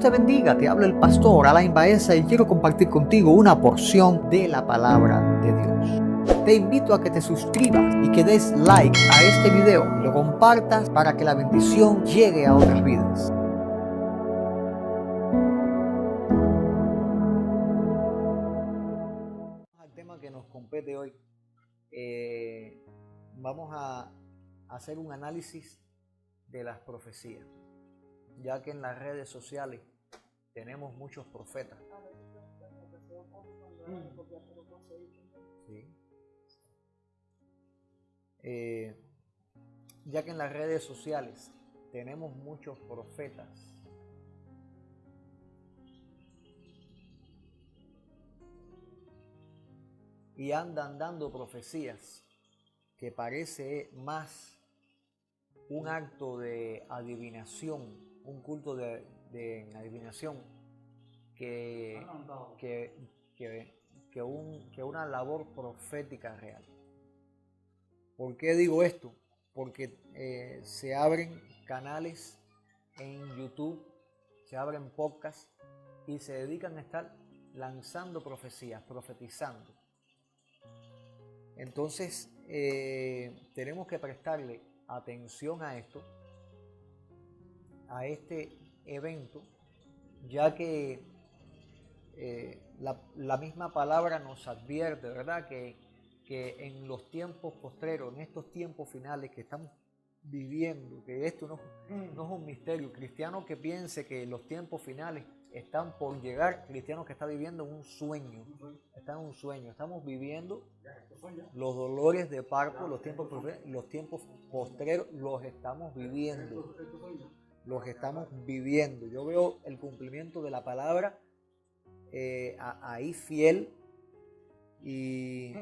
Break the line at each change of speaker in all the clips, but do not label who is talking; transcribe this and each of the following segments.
te bendiga, te habla el pastor Alain Baeza y quiero compartir contigo una porción de la palabra de Dios. Te invito a que te suscribas y que des like a este video y lo compartas para que la bendición llegue a otras vidas. Al tema que nos compete hoy, vamos a hacer un análisis de las profecías, ya que en las redes sociales tenemos muchos profetas. Sí. Ya que en las redes sociales tenemos muchos profetas, y andan dando profecías que parece más un acto de adivinación, un culto de adivinación que una labor profética real. ¿Por qué digo esto? Porque se abren canales en YouTube, se abren podcasts y se dedican a estar lanzando profecías, profetizando. Entonces tenemos que prestarle atención a esto, a este evento, ya que la misma palabra nos advierte, ¿verdad? Que en los tiempos postreros, en estos tiempos finales que estamos viviendo, que esto no es un misterio. Cristiano que piense que los tiempos finales están por llegar, cristiano que está viviendo un sueño, está en un sueño. Estamos viviendo los dolores de parto, los tiempos postreros, los estamos viviendo. Yo veo el cumplimiento de la palabra ahí fiel, y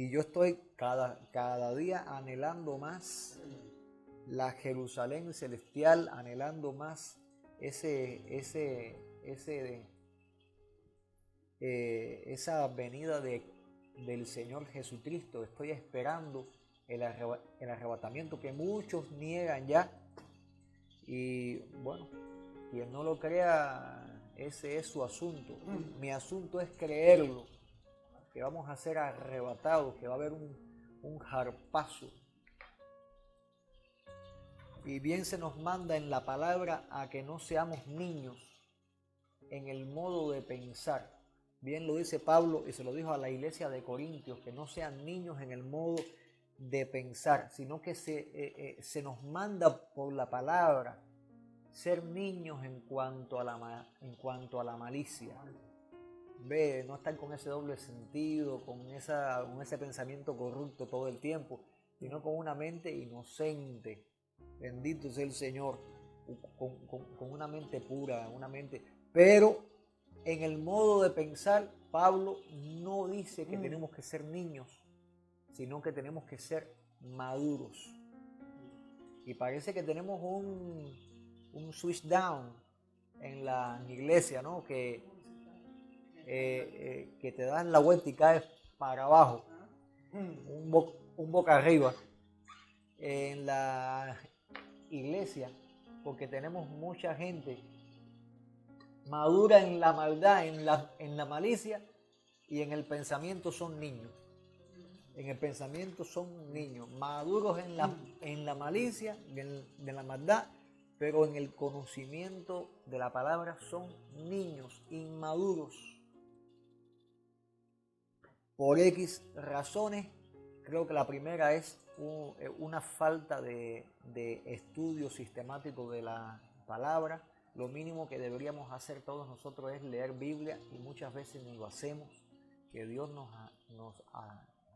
yo estoy cada día anhelando más la Jerusalén celestial, anhelando más esa venida del Señor Jesucristo. Estoy esperando el arrebatamiento que muchos niegan ya, y bueno, quien no lo crea, ese es su asunto. Mi asunto es creerlo, que vamos a ser arrebatados, que va a haber un jarpazo. Y bien se nos manda en la palabra a que no seamos niños en el modo de pensar. Bien lo dice Pablo y se lo dijo a la iglesia de Corintios, que no sean niños en el modo de pensar, sino que se nos manda por la palabra ser niños en cuanto a la malicia. Ve, no estar con ese doble sentido, con ese pensamiento corrupto todo el tiempo, sino con una mente inocente. Bendito sea el Señor, con una mente pura, pero en el modo de pensar, Pablo no dice que tenemos que ser niños, sino que tenemos que ser maduros. Y parece que tenemos un switch down en la iglesia, ¿no? Que te das la vuelta y caes para abajo, un boca arriba en la iglesia, porque tenemos mucha gente madura en la maldad, en la malicia, y en el pensamiento son niños. Maduros en la malicia, en la maldad, pero en el conocimiento de la palabra son niños, inmaduros. Por X razones, creo que la primera es una falta de estudio sistemático de la palabra. Lo mínimo que deberíamos hacer todos nosotros es leer Biblia, y muchas veces ni lo hacemos. Que Dios nos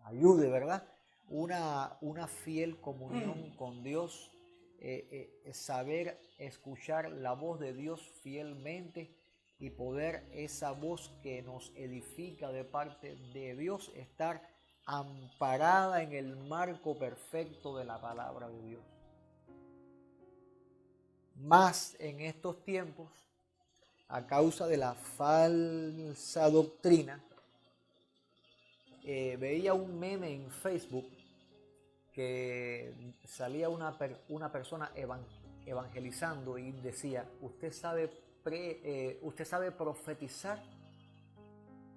ayude, ¿verdad? Una fiel comunión con Dios, saber escuchar la voz de Dios fielmente, y poder esa voz que nos edifica de parte de Dios estar amparada en el marco perfecto de la palabra de Dios. Más en estos tiempos, a causa de la falsa doctrina, veía un meme en Facebook que salía una persona evangelizando y decía: usted sabe ¿usted sabe profetizar?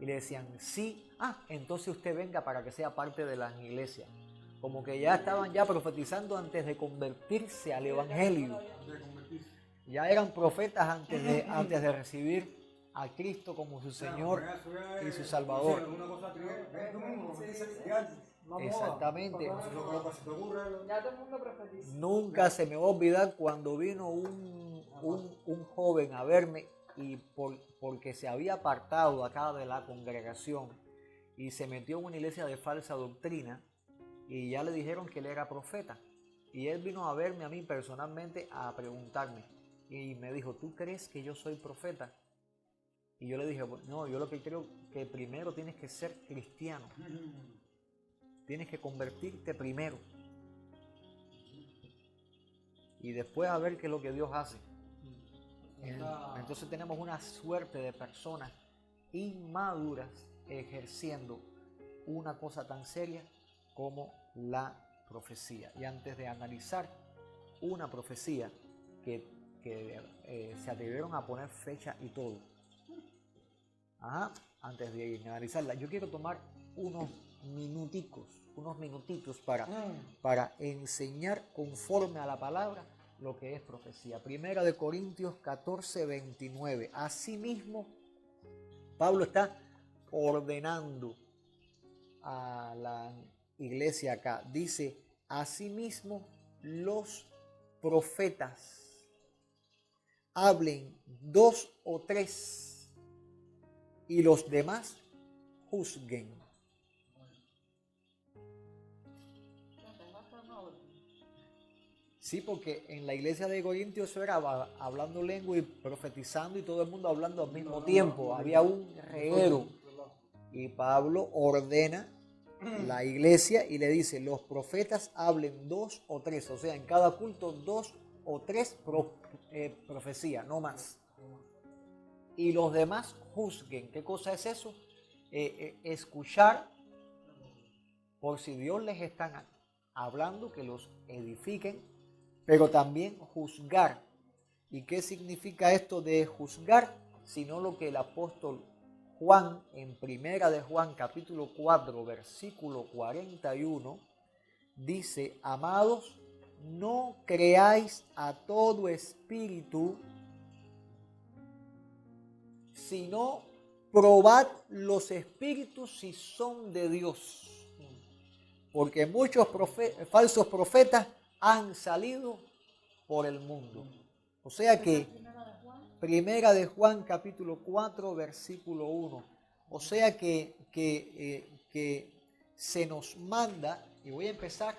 Y le decían, sí, entonces usted venga para que sea parte de la iglesia. Como que ya estaban ya profetizando antes de convertirse al evangelio. Ya eran profetas antes de recibir a Cristo como su Señor y su Salvador. Exactamente. Nunca se me va a olvidar cuando vino un joven a verme y porque se había apartado acá de la congregación y se metió en una iglesia de falsa doctrina y ya le dijeron que él era profeta. Y él vino a verme a mí personalmente a preguntarme y me dijo, ¿tú crees que yo soy profeta? Y yo le dije, no, yo lo que creo que primero tienes que ser cristiano. Tienes que convertirte primero. Y después a ver qué es lo que Dios hace. Entonces tenemos una suerte de personas inmaduras ejerciendo una cosa tan seria como la profecía. Y antes de analizar una profecía que se atrevieron a poner fecha y todo, antes de analizarla, yo quiero tomar unos minutitos para enseñar conforme a la palabra lo que es profecía. Primera de Corintios 14, 29. Asimismo, Pablo está ordenando a la iglesia acá. Dice, asimismo, los profetas hablen 2 o 3 y los demás juzguen. Sí, porque en la iglesia de Corintios eso era hablando lengua y profetizando y todo el mundo hablando al mismo tiempo. Había un reguero. Y Pablo ordena la iglesia y le dice, los profetas hablen 2 o 3. O sea, en cada culto 2 o 3 profecías, no más. Y los demás juzguen. ¿Qué cosa es eso? Escuchar por si Dios les está hablando, que los edifiquen, pero también juzgar. ¿Y qué significa esto de juzgar? Sino lo que el apóstol Juan, en primera de Juan, capítulo 4, versículo 41, dice, amados, no creáis a todo espíritu, sino probad los espíritus si son de Dios. Porque muchos falsos profetas han salido por el mundo. O sea que, primera de Juan capítulo 4 versículo 1. O sea que se nos manda, y voy a empezar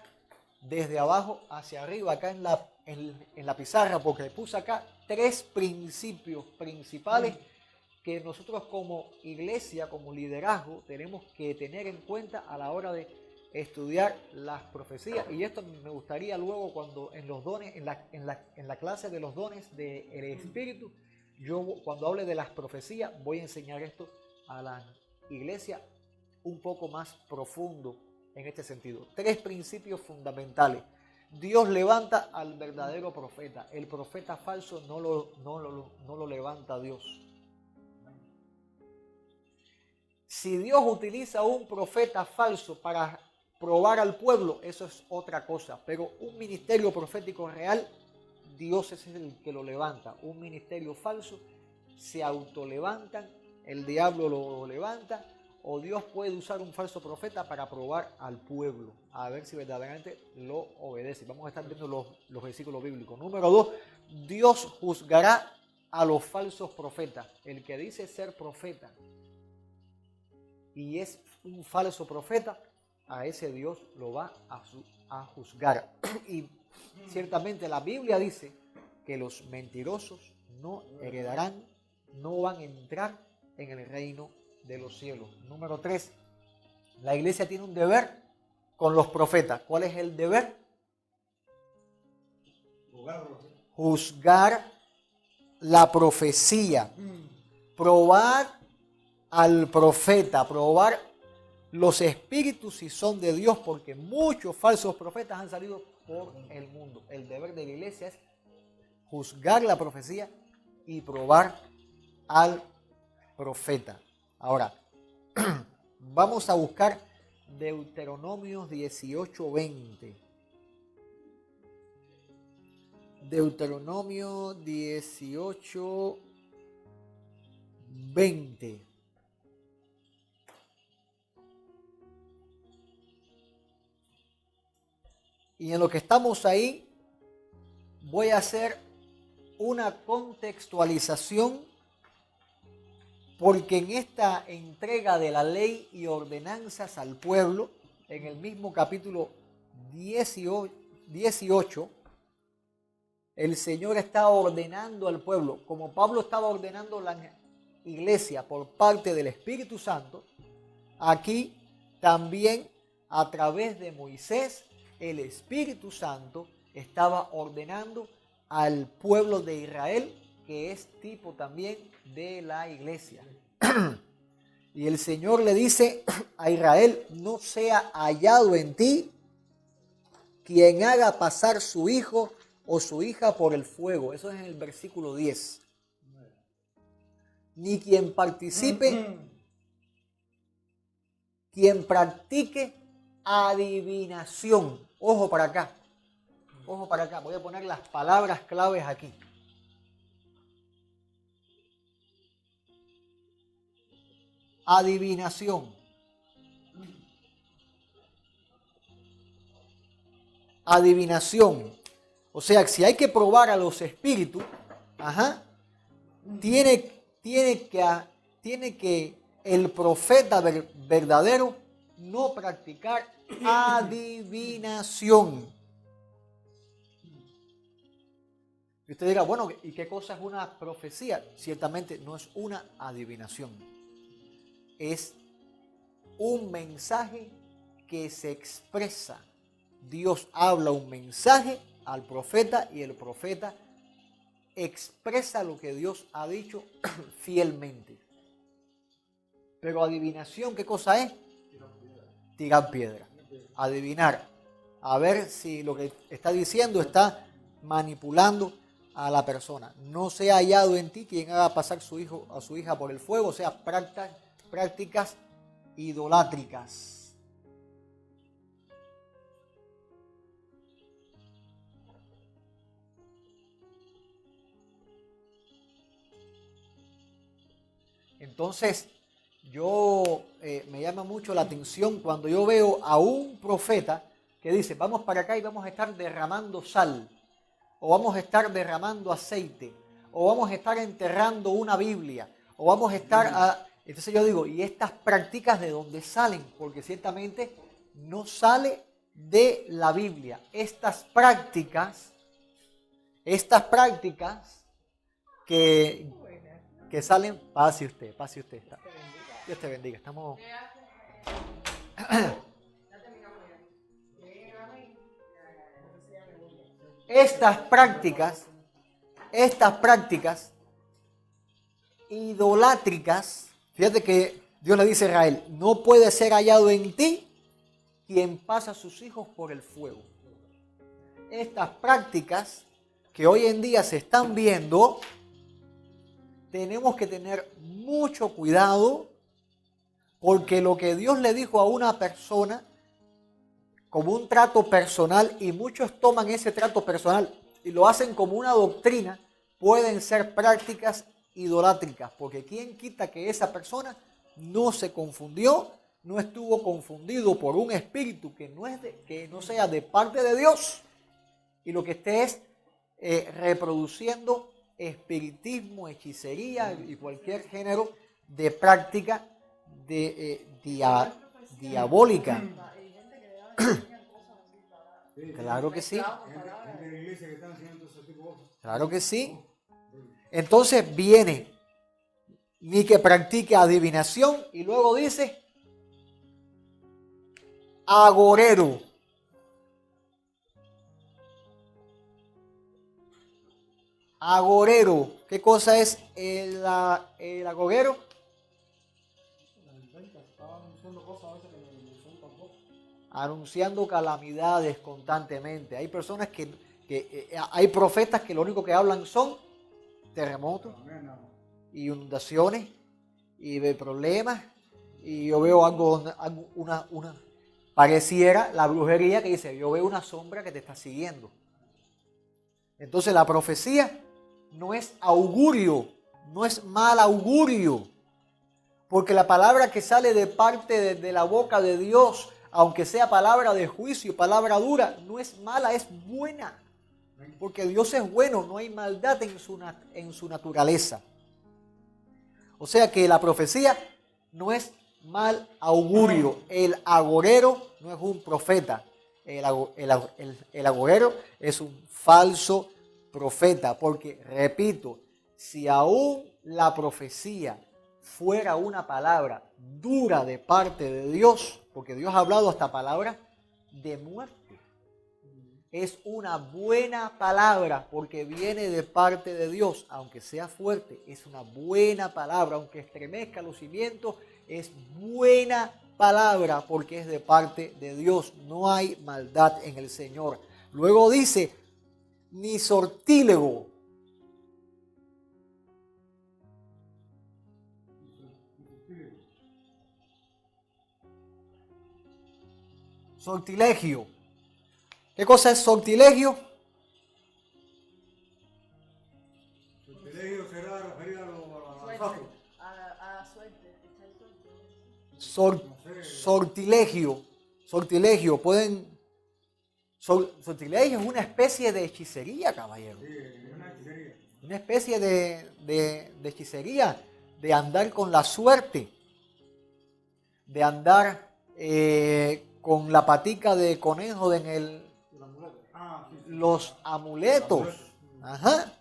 desde abajo hacia arriba, acá en la pizarra, porque puse acá 3 principios principales que nosotros como iglesia, como liderazgo, tenemos que tener en cuenta a la hora de estudiar las profecías. Y esto me gustaría luego cuando en los dones, en la clase de los dones del Espíritu, yo cuando hable de las profecías voy a enseñar esto a la iglesia un poco más profundo en este sentido. 3 principios fundamentales. Dios levanta al verdadero profeta. El profeta falso no lo levanta Dios. Si Dios utiliza un profeta falso para probar al pueblo, eso es otra cosa. Pero un ministerio profético real, Dios es el que lo levanta. Un ministerio falso, se autolevantan, el diablo lo levanta, o Dios puede usar un falso profeta para probar al pueblo, a ver si verdaderamente lo obedece. Vamos a estar viendo los versículos bíblicos. Número 2, Dios juzgará a los falsos profetas. El que dice ser profeta y es un falso profeta, a ese Dios lo va a juzgar. Y ciertamente la Biblia dice que los mentirosos no heredarán, no van a entrar en el reino de los cielos. Número 3, la iglesia tiene un deber con los profetas. ¿Cuál es el deber? Juzgar la profecía, probar al profeta, probar los espíritus si son de Dios, porque muchos falsos profetas han salido por el mundo. El deber de la iglesia es juzgar la profecía y probar al profeta. Ahora, vamos a buscar Deuteronomio 18:20. Deuteronomio 18:20. Y en lo que estamos ahí, voy a hacer una contextualización, porque en esta entrega de la ley y ordenanzas al pueblo, en el mismo capítulo 18, el Señor está ordenando al pueblo, como Pablo estaba ordenando la iglesia por parte del Espíritu Santo, aquí también a través de Moisés, el Espíritu Santo estaba ordenando al pueblo de Israel, que es tipo también de la iglesia. Y el Señor le dice a Israel: no sea hallado en ti quien haga pasar su hijo o su hija por el fuego. Eso es en el versículo 10. Ni quien participe, quien practique adivinación. Ojo para acá. Ojo para acá. Voy a poner las palabras claves aquí. Adivinación. Adivinación. O sea, si hay que probar a los espíritus, tiene que el profeta verdadero no practicar adivinación. Y usted dirá, bueno, ¿y qué cosa es una profecía? Ciertamente no es una adivinación. Es un mensaje que se expresa. Dios habla un mensaje al profeta y el profeta expresa lo que Dios ha dicho fielmente. Pero adivinación, ¿qué cosa es? Tirar piedra. Adivinar. A ver si lo que está diciendo está manipulando a la persona. No sea hallado en ti quien haga pasar su hijo o su hija por el fuego, o sea, prácticas idolátricas. Entonces, me llama mucho la atención cuando yo veo a un profeta que dice: vamos para acá y vamos a estar derramando sal, o vamos a estar derramando aceite, o vamos a estar enterrando una Biblia, o vamos a estar... Entonces yo digo, ¿y estas prácticas de dónde salen? Porque ciertamente no sale de la Biblia. Estas prácticas que salen, pase usted. Dios te bendiga. Estamos... Estas prácticas idolátricas, fíjate que Dios le dice a Israel: no puede ser hallado en ti quien pasa a sus hijos por el fuego. Estas prácticas que hoy en día se están viendo, tenemos que tener mucho cuidado, porque lo que Dios le dijo a una persona como un trato personal, y muchos toman ese trato personal y lo hacen como una doctrina, pueden ser prácticas idolátricas, porque ¿quién quita que esa persona no se confundió, no estuvo confundido por un espíritu que no sea de parte de Dios, y lo que esté es reproduciendo espiritismo, hechicería y cualquier género de práctica diabólica? Claro que sí. Claro que sí. Entonces viene, ni que practique adivinación, y luego dice agorero. Agorero. ¿Qué cosa es el agorero? Anunciando calamidades constantemente. Hay personas hay profetas que lo único que hablan son terremotos, inundaciones, y ve problemas, y yo veo pareciera la brujería que dice, yo veo una sombra que te está siguiendo. Entonces la profecía no es augurio, no es mal augurio, porque la palabra que sale de parte de la boca de Dios, aunque sea palabra de juicio, palabra dura, no es mala, es buena. Porque Dios es bueno, no hay maldad en su naturaleza. O sea que la profecía no es mal augurio. El agorero no es un profeta. El agorero es un falso profeta. Porque, repito, si aún la profecía fuera una palabra dura de parte de Dios, porque Dios ha hablado hasta palabras de muerte, es una buena palabra porque viene de parte de Dios, aunque sea fuerte, es una buena palabra, aunque estremezca los cimientos, es buena palabra porque es de parte de Dios, no hay maldad en el Señor. Luego dice, ni sortílego. Sortilegio. ¿Qué cosa es sortilegio?
Sortilegio será referido a suerte.
Sortilegio. Sortilegio. Sortilegio es una especie de hechicería, caballero.
Sí, una hechicería.
Una especie de hechicería, de andar con la suerte, de andar con la patica de conejo en los amuletos. Ajá.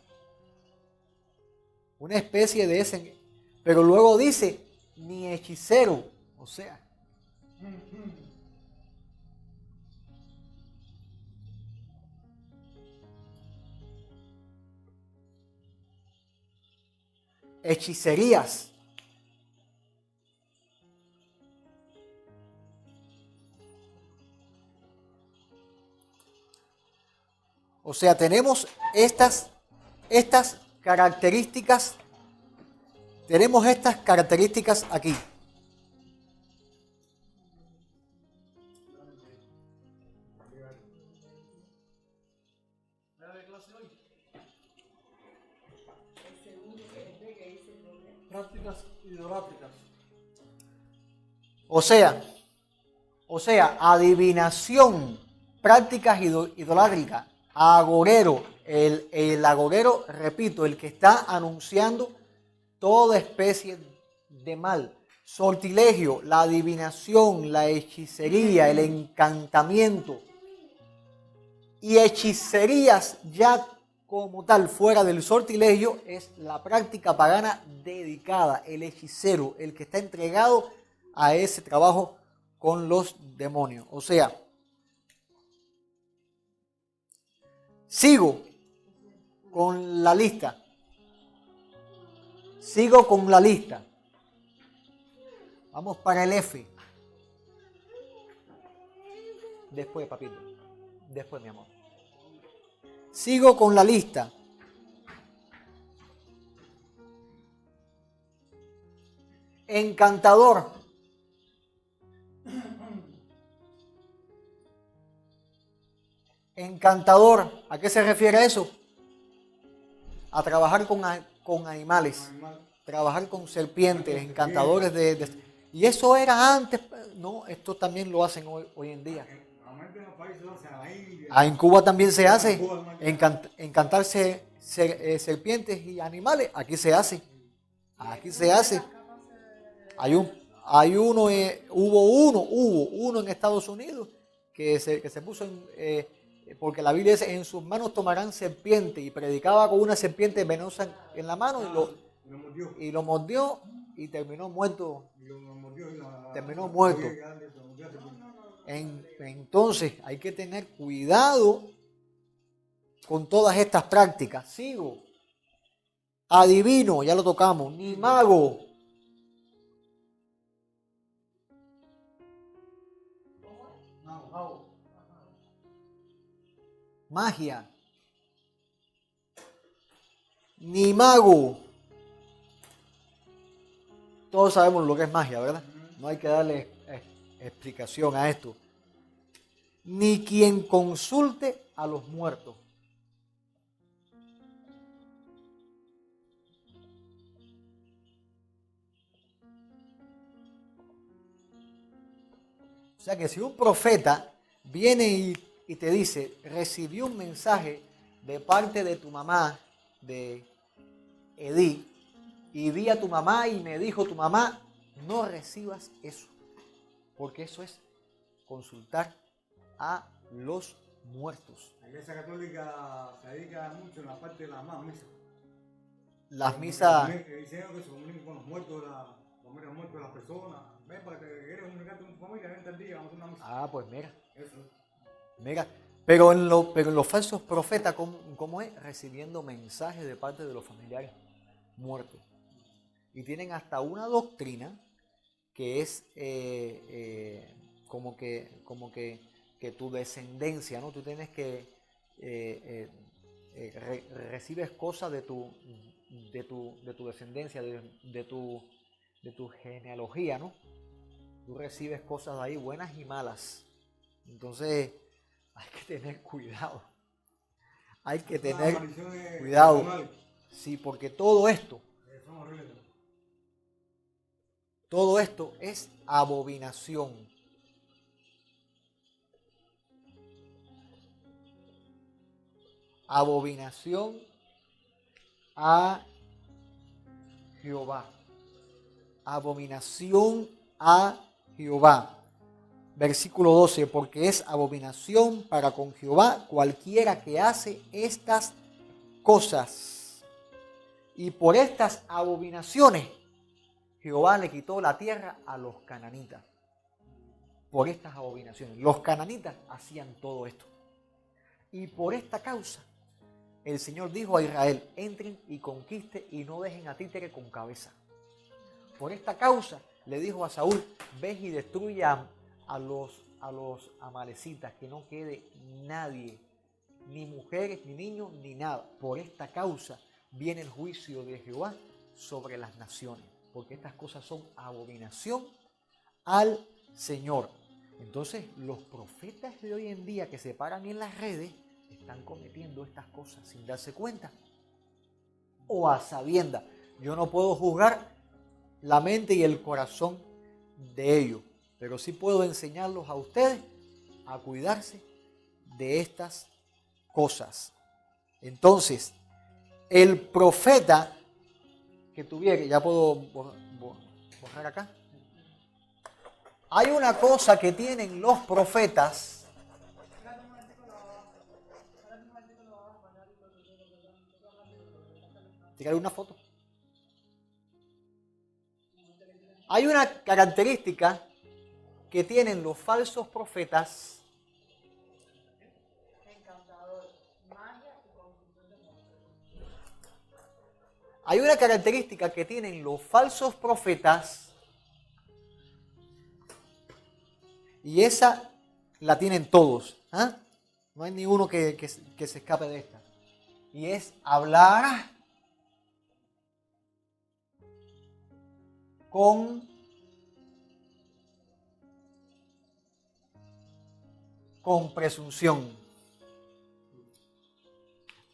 Una especie de ese. Pero luego dice, ni hechicero. O sea, hechicerías. O sea, tenemos estas características. Tenemos estas características aquí. Prácticas idolátricas. O sea, adivinación, prácticas idolátricas, agorero, el agorero, repito, el que está anunciando toda especie de mal. Sortilegio, la adivinación, la hechicería, el encantamiento. Y hechicerías ya como tal, fuera del sortilegio, es la práctica pagana dedicada, el hechicero, el que está entregado a ese trabajo con los demonios. O sea, sigo con la lista. Sigo con la lista. Vamos para el F. Después, papito. Después, mi amor. Sigo con la lista. Encantador. Encantador. ¿A qué se refiere eso? A trabajar con animales. Trabajar con serpientes, encantadores y eso era antes. No, esto también lo hacen hoy en día. En Cuba también se hace. Encantarse serpientes y animales. Aquí se hace. Aquí se hace. Hubo uno en Estados Unidos que se puso porque la Biblia dice, en sus manos tomarán serpiente, y predicaba con una serpiente venenosa en la mano y lo mordió y terminó muerto. Terminó muerto. Entonces hay que tener cuidado con todas estas prácticas. Sigo. Adivino, ya lo tocamos. Ni mago. Magia. ni mago. Todos sabemos lo que es magia, ¿verdad? No hay que darle explicación a esto. Ni quien consulte a los muertos. O sea que si un profeta viene y te dice, recibí un mensaje de parte de tu mamá, de Edith, y vi a tu mamá y me dijo tu mamá, no recibas eso, porque eso es consultar a los muertos.
La Iglesia Católica se dedica mucho en la parte de las más misas.
Las misas...
Diciendo que se comuniquen con los muertos, los muertos de las personas. Ven, para que quieras comunicarte con tu familia, ven tal día, vamos a hacer una misa.
Ah, pues mira.
Eso.
Mira, pero en los falsos profetas, ¿cómo es? Recibiendo mensajes de parte de los familiares muertos. Y tienen hasta una doctrina que es como que tu descendencia, ¿no? Tú tienes que recibes cosas de tu descendencia, de tu genealogía, ¿no? Tú recibes cosas de ahí, buenas y malas. Entonces, hay que tener cuidado. Hay que tener cuidado. Sí, porque todo esto es abominación. Abominación a Jehová. Abominación a Jehová. Versículo 12, porque es abominación para con Jehová cualquiera que hace estas cosas. Y por estas abominaciones Jehová le quitó la tierra a los cananitas. Por estas abominaciones. Los cananitas hacían todo esto. Y por esta causa el Señor dijo a Israel, entren y conquisten y no dejen a títere con cabeza. Por esta causa le dijo a Saúl, ve y destruye a los amalecitas, que no quede nadie, ni mujeres, ni niños, ni nada. Por esta causa viene el juicio de Jehová sobre las naciones, porque estas cosas son abominación al Señor. Entonces, los profetas de hoy en día que se paran en las redes están cometiendo estas cosas sin darse cuenta o a sabiendas. Yo no puedo juzgar la mente y el corazón de ellos, pero sí puedo enseñarlos a ustedes a cuidarse de estas cosas. Entonces, el profeta que tuviera, ya puedo borrar acá. Hay una cosa que tienen los profetas. Tirar una foto. Hay una característica que tienen los falsos profetas. Hay una característica que tienen los falsos profetas y esa la tienen todos. ¿Eh? No hay ninguno que se escape de esta. Y es hablar con presunción.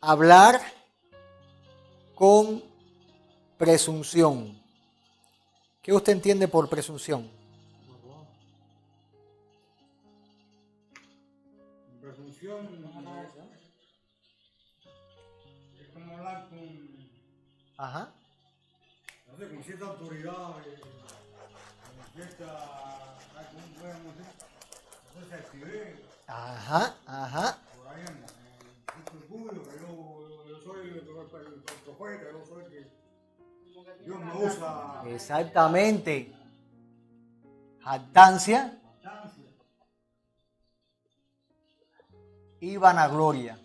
Hablar con presunción. ¿Qué usted entiende por presunción?
Presunción es como hablar con...
Ajá.
No sé, con cierta autoridad, con cierta... ¿Cómo podemos decir? No sé si activé.
Ajá.
Por ahí anda. En el público, que yo soy el profeta, yo soy el que Dios me usa.
Exactamente. Jactancia y vanagloria.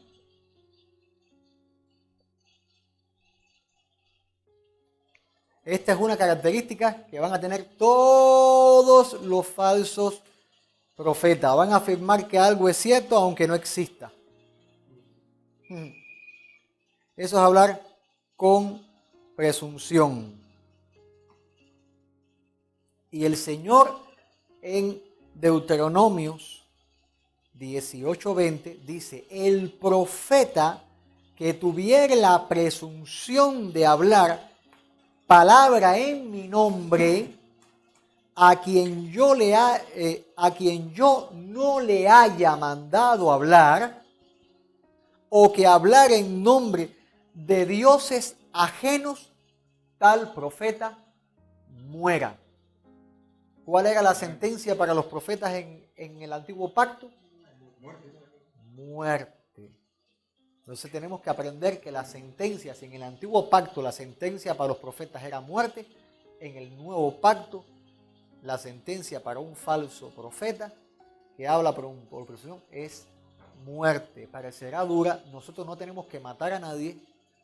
Esta es una característica que van a tener todos los falsos profetas. Van a afirmar que algo es cierto aunque no exista. Eso es hablar con presunción. Y el Señor en Deuteronomios 18:20 dice: el profeta que tuviere la presunción de hablar palabra en mi nombre, a quien yo no le haya mandado hablar, o que hablar en nombre de dioses ajenos, tal profeta muera. ¿Cuál era la sentencia para los profetas en el antiguo pacto? Muerte. Entonces tenemos que aprender que las sentencias, en el antiguo pacto la sentencia para los profetas era muerte, en el nuevo pacto la sentencia para un falso profeta que habla por presunción es muerte. Parecerá dura, nosotros no tenemos que matar a nadie,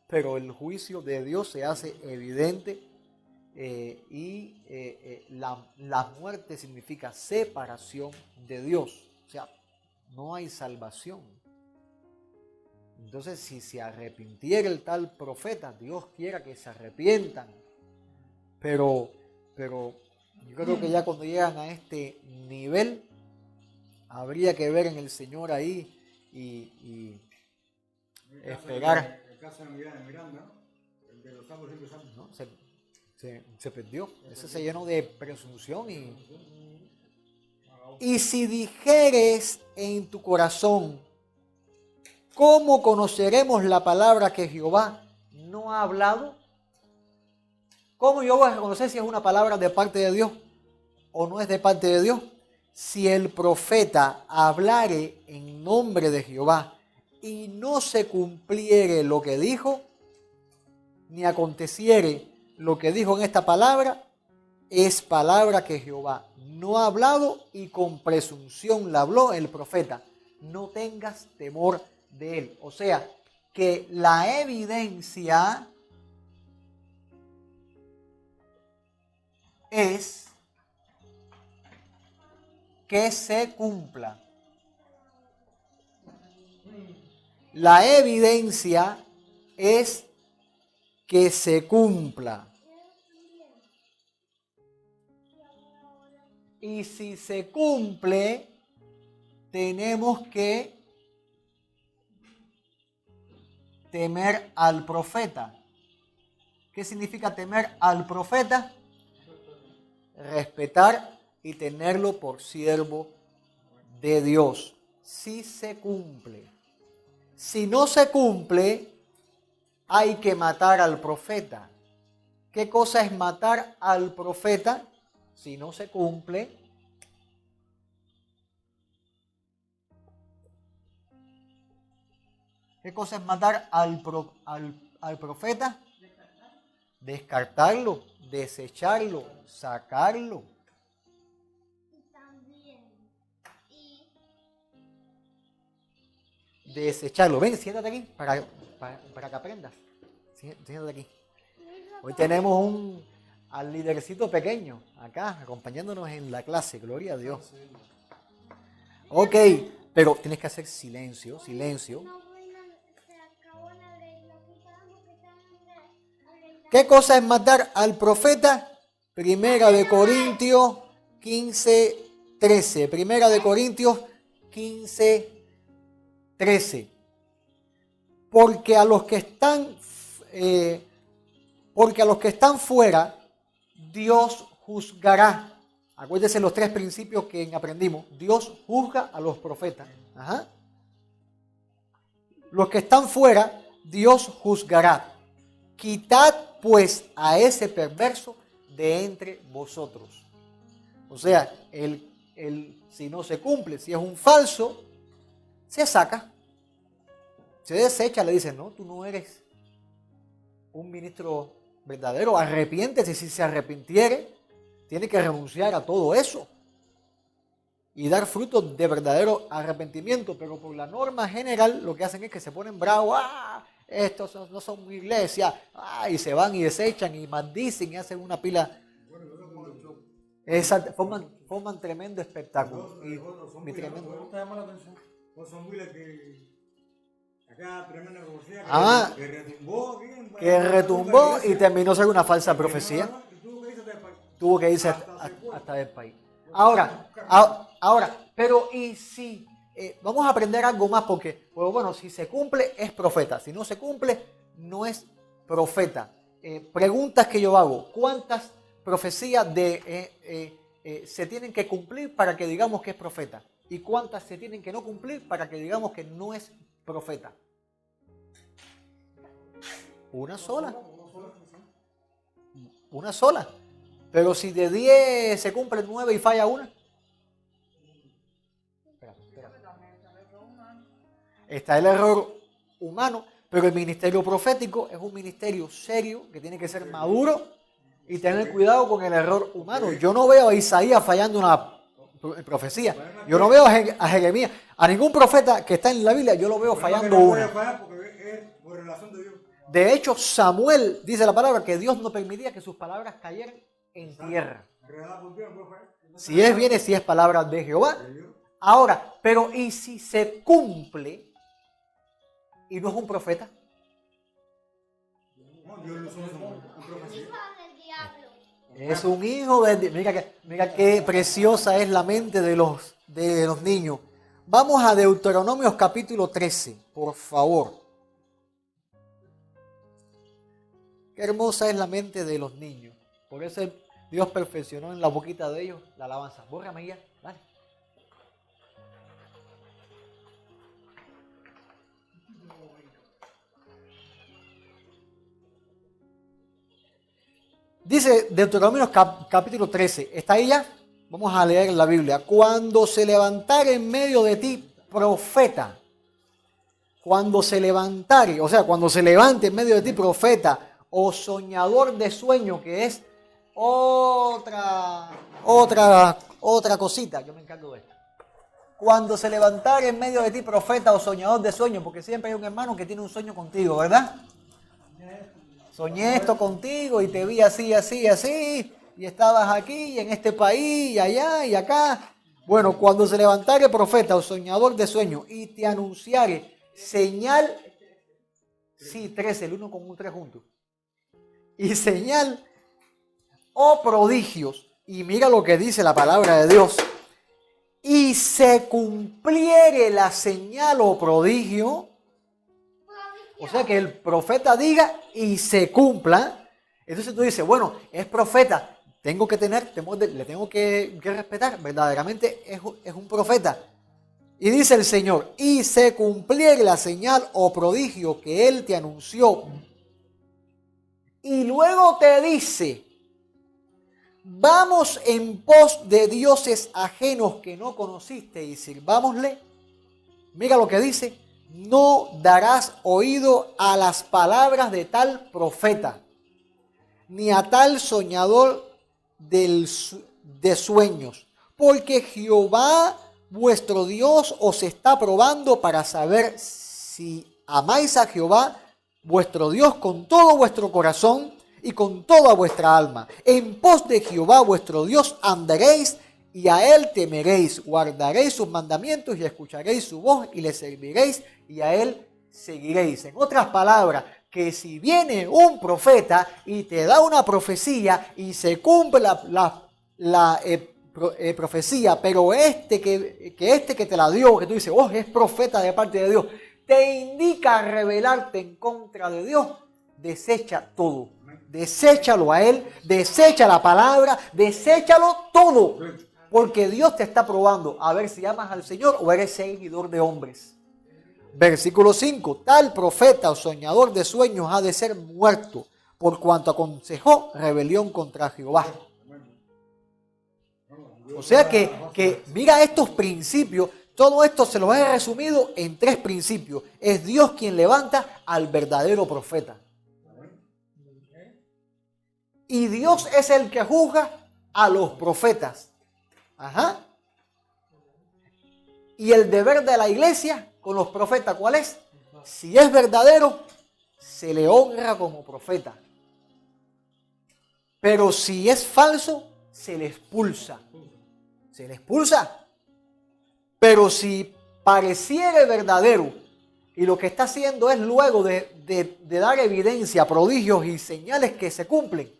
pero el juicio de Dios se hace evidente. La muerte significa separación de Dios, o sea, no hay salvación. Entonces, si se arrepintiera el tal profeta, Dios quiera que se arrepientan, pero yo creo que ya cuando llegan a este nivel, habría que ver en el Señor ahí y esperar.
El caso de Miranda, ¿no? El de los sapos siempre santos.
¿No? Se perdió. Ese se llenó de presunción. Y si dijeres en tu corazón, ¿cómo conoceremos la palabra que Jehová no ha hablado? ¿Cómo yo voy a reconocer si es una palabra de parte de Dios o no es de parte de Dios? Si el profeta hablare en nombre de Jehová y no se cumpliere lo que dijo, ni aconteciere lo que dijo en esta palabra, es palabra que Jehová no ha hablado y con presunción la habló el profeta. No tengas temor de él. O sea, que la evidencia es que se cumpla. La evidencia es que se cumpla. Y si se cumple, tenemos que temer al profeta. ¿Qué significa temer al profeta? Respetar y tenerlo por siervo de Dios. Si se cumple. Si no se cumple, hay que matar al profeta. ¿Qué cosa es matar al profeta? Si no se cumple, ¿qué cosa es matar al profeta? Descartarlo, desecharlo, sacarlo. Desecharlo. Ven, siéntate aquí para que aprendas. Siéntate aquí. Hoy tenemos al lidercito pequeño acá acompañándonos en la clase. Gloria a Dios. Ok, pero tienes que hacer silencio, silencio. ¿Qué cosa es matar al profeta? Primera de Corintios 15:13. Primera de Corintios 15:13. Porque a los que están fuera, Dios juzgará. Acuérdense los 3 principios que aprendimos. Dios juzga a los profetas. Ajá. Los que están fuera, Dios juzgará. Quitad pues a ese perverso de entre vosotros. O sea, si no se cumple, si es un falso, se saca. Se desecha, le dicen, no, tú no eres un ministro verdadero, arrepiéntese. Si se arrepintiere, tiene que renunciar a todo eso y dar frutos de verdadero arrepentimiento. Pero por la norma general lo que hacen es que se ponen bravos. Estos no son iglesia. Y se van y desechan y maldicen y hacen una pila. Exacto, forman tremendo espectáculo.
¿Te llama la atención? Son miles que Acá tremenda profecía
que
retumbó aquí.
Que retumbó y terminó ser una falsa profecía. Tuvo que irse hasta el país. Ahora, pero ¿y si vamos a aprender algo más? Porque, pues bueno, si se cumple es profeta, si no se cumple no es profeta. Preguntas que yo hago: ¿cuántas profecías se tienen que cumplir para que digamos que es profeta? ¿Y cuántas se tienen que no cumplir para que digamos que no es profeta? Una sola. Una sola. Pero si de 10 se cumplen 9 y falla una. Espera. Está el error humano, pero el ministerio profético es un ministerio serio que tiene que ser maduro y tener cuidado con el error humano. Yo no veo a Isaías fallando una profecía. Yo no veo a Jeremías, a ningún profeta que está en la Biblia, yo lo veo fallando una. De hecho, Samuel dice la palabra que Dios no permitía que sus palabras cayeran en tierra. Si es palabra de Jehová. Ahora, pero ¿y si se cumple y no es un profeta? Es un hijo de... Mira qué preciosa es la mente de los niños. Vamos a Deuteronomios capítulo 13, por favor. Qué hermosa es la mente de los niños. Por eso Dios perfeccionó en la boquita de ellos la alabanza. Bórrame ya, dale. Dice Deuteronomios capítulo 13. ¿Está ahí ya? Vamos a leer la Biblia. Cuando se levantare en medio de ti profeta. Cuando se levantare, o sea, cuando se levante en medio de ti profeta o soñador de sueño, que es otra cosita. Yo me encargo de esto. Cuando se levantare en medio de ti profeta o soñador de sueño, porque siempre hay un hermano que tiene un sueño contigo, ¿verdad? Soñé esto contigo y te vi así, así, así, y estabas aquí, en este país, y allá, y acá. Bueno, cuando se levantare profeta o soñador de sueño y te anunciare señal, sí, 13, el 1 con un 3 juntos, y señal o prodigios, y mira lo que dice la palabra de Dios, y se cumpliere la señal o prodigio, o sea que el profeta diga y se cumpla. Entonces tú dices, bueno, es profeta, le tengo que respetar, verdaderamente es un profeta. Y dice el Señor, y se cumpliere la señal o prodigio que Él te anunció. Y luego te dice, vamos en pos de dioses ajenos que no conociste y sirvámosle. Mira lo que dice, no darás oído a las palabras de tal profeta, ni a tal soñador de sueños, porque Jehová vuestro Dios os está probando para saber si amáis a Jehová vuestro Dios con todo vuestro corazón y con toda vuestra alma. En pos de Jehová vuestro Dios andaréis y a Él temeréis, guardaréis sus mandamientos y escucharéis su voz y le serviréis y a Él seguiréis. En otras palabras, que si viene un profeta y te da una profecía y se cumple la profecía, pero que te la dio, que tú dices, oh, es profeta de parte de Dios, te indica rebelarte en contra de Dios, desecha todo. Deséchalo a Él, desecha la palabra, deséchalo todo. Porque Dios te está probando a ver si amas al Señor o eres seguidor de hombres. Versículo 5. Tal profeta o soñador de sueños ha de ser muerto, por cuanto aconsejó rebelión contra Jehová. O sea que mira estos principios. Todo esto se los he resumido en 3 principios. Es Dios quien levanta al verdadero profeta. Y Dios es el que juzga a los profetas. Ajá. Y el deber de la iglesia con los profetas, ¿cuál es? Si es verdadero, se le honra como profeta. Pero si es falso, se le expulsa. Se le expulsa. Pero si pareciere verdadero Y lo que está haciendo es luego de dar evidencia, prodigios y señales que se cumplen.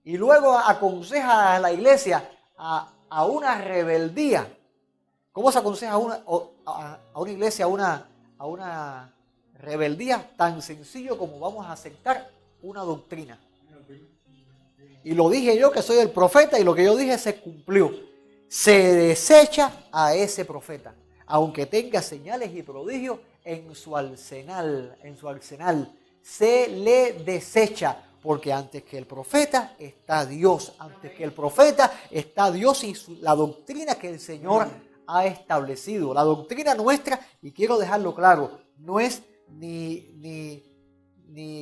Y luego aconseja a la iglesia a una rebeldía. ¿Cómo se aconseja a una iglesia a una rebeldía? Tan sencillo como vamos a aceptar una doctrina. Y lo dije yo, que soy el profeta, y lo que yo dije se cumplió. Se desecha a ese profeta, aunque tenga señales y prodigios en su arsenal, se le desecha, porque antes que el profeta está Dios, antes que el profeta está Dios y la doctrina que el Señor ha establecido. La doctrina nuestra, y quiero dejarlo claro, no es ni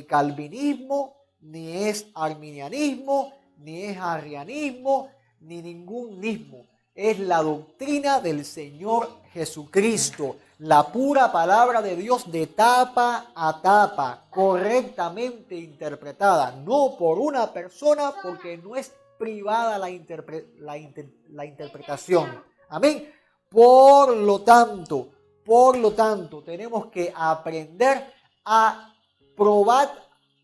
calvinismo, ni es arminianismo, ni es arrianismo, ni ningún ismo. Es la doctrina del Señor Jesucristo, la pura palabra de Dios de tapa a tapa, correctamente interpretada, no por una persona, porque no es privada la interpretación. Amén. Por lo tanto, tenemos que aprender a probar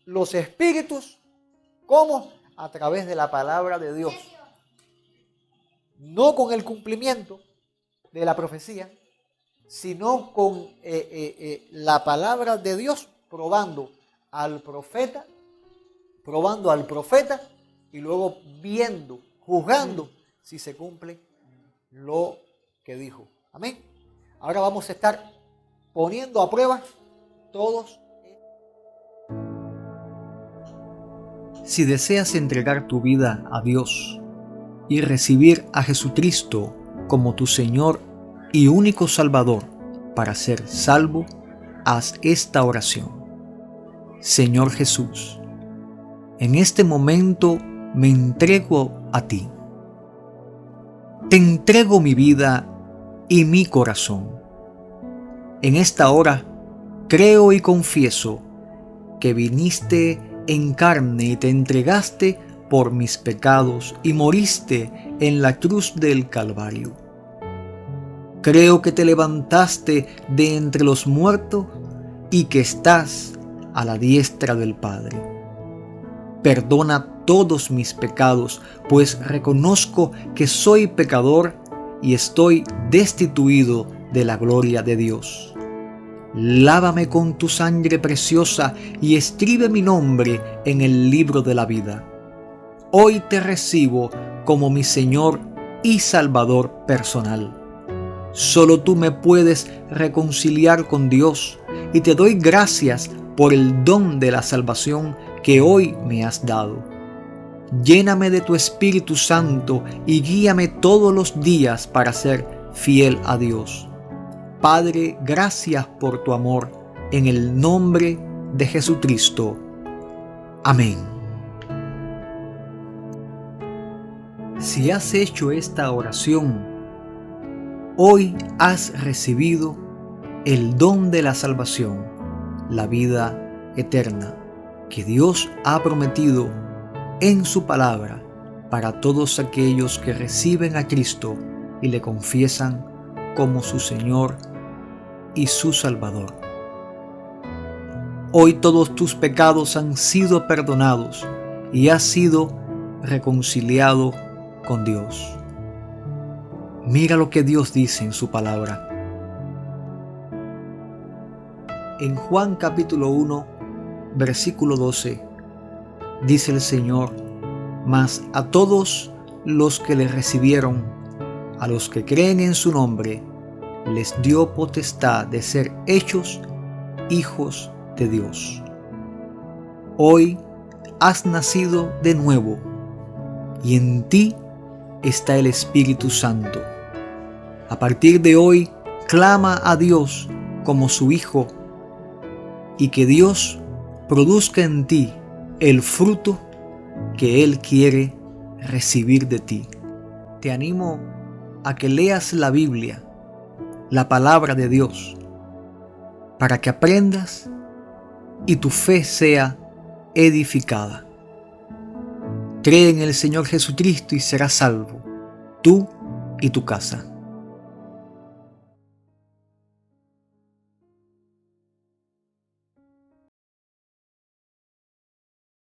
los espíritus. ¿Cómo? A través de la palabra de Dios. No con el cumplimiento de la profecía, sino con la palabra de Dios, probando al profeta y luego viendo, juzgando si se cumple lo que dijo. Amén. Ahora vamos a estar poniendo a prueba todos.
Si deseas entregar tu vida a Dios y recibir a Jesucristo como tu Señor y único Salvador para ser salvo, haz esta oración. Señor Jesús, en este momento me entrego a ti. Te entrego mi vida y mi corazón. En esta hora creo y confieso que viniste en carne y te entregaste por mis pecados y moriste en la cruz del Calvario. Creo que te levantaste de entre los muertos y que estás a la diestra del Padre. Perdona todos mis pecados, pues reconozco que soy pecador y estoy destituido de la gloria de Dios. Lávame con tu sangre preciosa y escribe mi nombre en el libro de la vida. Hoy te recibo como mi Señor y Salvador personal. Solo tú me puedes reconciliar con Dios y te doy gracias por el don de la salvación que hoy me has dado. Lléname de tu Espíritu Santo y guíame todos los días para ser fiel a Dios. Padre, gracias por tu amor, en el nombre de Jesucristo. Amén. Si has hecho esta oración, hoy has recibido el don de la salvación, la vida eterna, que Dios ha prometido en su palabra para todos aquellos que reciben a Cristo y le confiesan como su Señor y su Salvador. Hoy todos tus pecados han sido perdonados y has sido reconciliado con Dios. Mira lo que Dios dice en su palabra. En Juan capítulo 1, versículo 12, dice el Señor: mas a todos los que le recibieron, a los que creen en su nombre, les dio potestad de ser hechos hijos de Dios. Hoy has nacido de nuevo y en ti está el Espíritu Santo. A partir de hoy, clama a Dios como su Hijo y que Dios produzca en ti el fruto que Él quiere recibir de ti. Te animo a que leas la Biblia, la palabra de Dios, para que aprendas y tu fe sea edificada. Cree en el Señor Jesucristo y serás salvo, tú y tu casa.